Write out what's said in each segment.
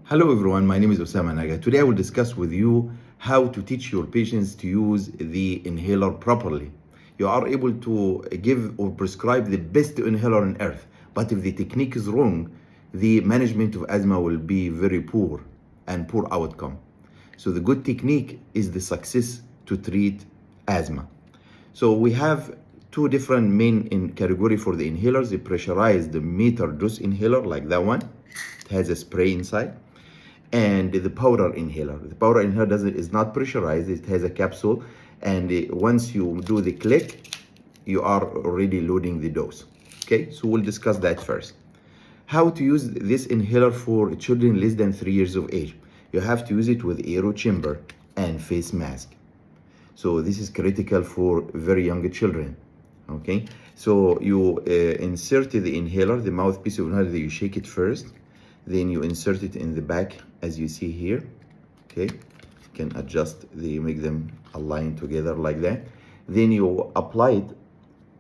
Hello everyone, my name is Osama Naga. Today I will discuss with you how to teach your patients to use the inhaler properly. You are able to give or prescribe the best inhaler on earth, but if the technique is wrong, the management of asthma will be very poor and poor outcome. So the good technique is the success to treat asthma. So we have two different main category for the inhalers: the pressurized meter dose inhaler like that one. It has a spray inside, and the powder inhaler. The powder inhaler is not pressurized. It has a capsule, and once you do the click, you are already loading the dose. Okay, so we'll discuss that first. How to use this inhaler for children less than 3 years of age. You have to use it with AeroChamber and face mask. So this is critical for very young children. Okay, so you insert the inhaler, the mouthpiece of inhaler, you shake it first, then you insert it in the back as you see here. Okay, you can adjust make them align together like that. Then you apply it,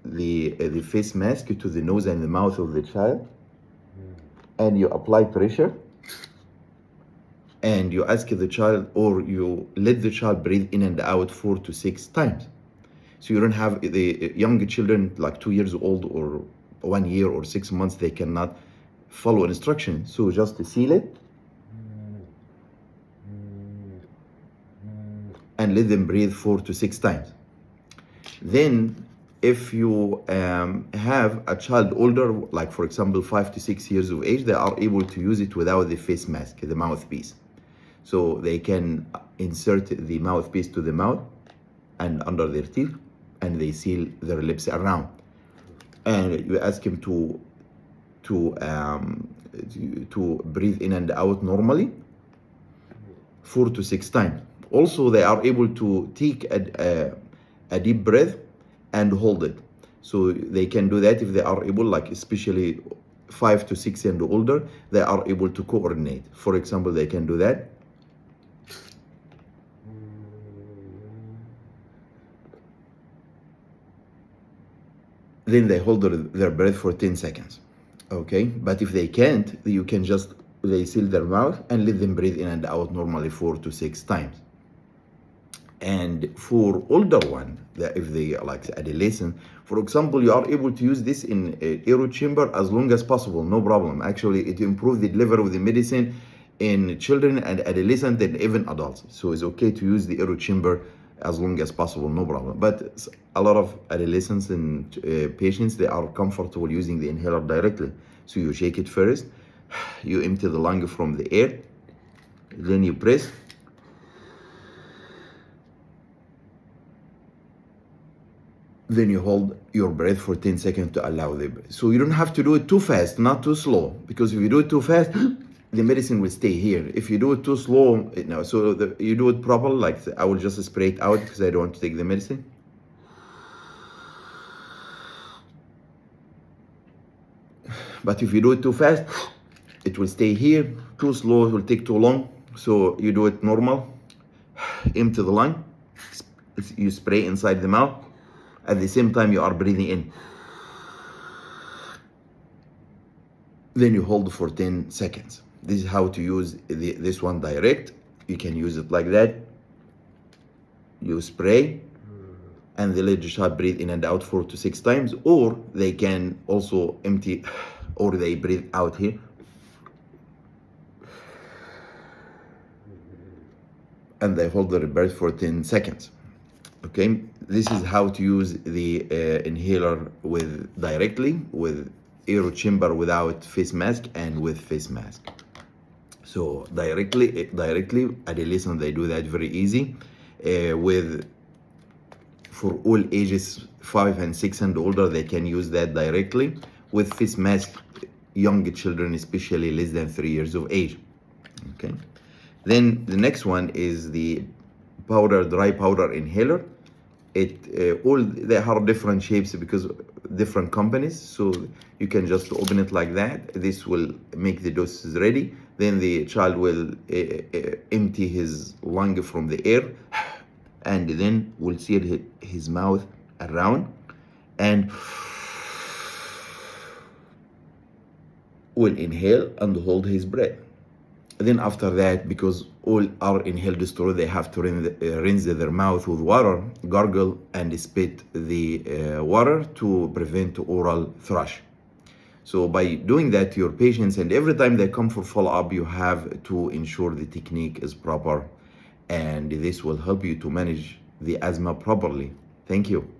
the face mask to the nose and the mouth of the child, and you apply pressure, and you ask the child, or you let the child breathe in and out 4 to 6 times. So you don't have the young children like 2 years old or 1 year or 6 months, they cannot follow instructions. So just seal it and let them breathe 4 to 6 times. Then if you have a child older, like for example 5 to 6 years of age, they are able to use it without the face mask, the mouthpiece. So they can insert the mouthpiece to the mouth and under their teeth, and they seal their lips around. And you ask him to breathe in and out normally 4 to 6 times. Also, they are able to take a deep breath and hold it. So they can do that if they are able, like especially 5 to 6 and older, they are able to coordinate. For example, they can do that. Then they hold their breath for 10 seconds. Okay, but if they can't, you can just, they seal their mouth and let them breathe in and out normally 4 to 6 times. And for older one, that if they are like adolescent, for example, you are able to use this in AeroChamber as long as possible, no problem. Actually, it improves the delivery of the medicine in children and adolescents and even adults. So it's okay to use the AeroChamber as long as possible, no problem. But a lot of adolescents and patients, they are comfortable using the inhaler directly. So you shake it first, you empty the lung from the air, then you press, then you hold your breath for 10 seconds to allow the breath. So you don't have to do it too fast, not too slow, because if you do it too fast, the medicine will stay here. If you do it too slow, you do it properly, like I will just spray it out because I don't want to take the medicine. But if you do it too fast, it will stay here. Too slow, it will take too long. So you do it normal, empty the lung, you spray inside the mouth. At the same time, you are breathing in. Then you hold for 10 seconds. This is how to use this one direct. You can use it like that. You spray, and they let the child breathe in and out 4 to 6 times, or they can also empty, or they breathe out here. And they hold their breath for 10 seconds. Okay, this is how to use the inhaler directly with AeroChamber without face mask and with face mask. So directly, adolescents, they do that very easy. For all ages 5 and 6 and older, they can use that directly. With face mask, young children, especially less than 3 years of age. Okay, then the next one is the dry powder inhaler. They are different shapes because different companies, so you can just open it like that. This will make the doses ready. Then the child will empty his lung from the air, and then will seal his mouth around and will inhale and hold his breath. Then after that, because all are inhaled steroid, they have to rinse their mouth with water, gargle, and spit the water to prevent oral thrush. So by doing that to your patients, and every time they come for follow-up, you have to ensure the technique is proper, and this will help you to manage the asthma properly. Thank you.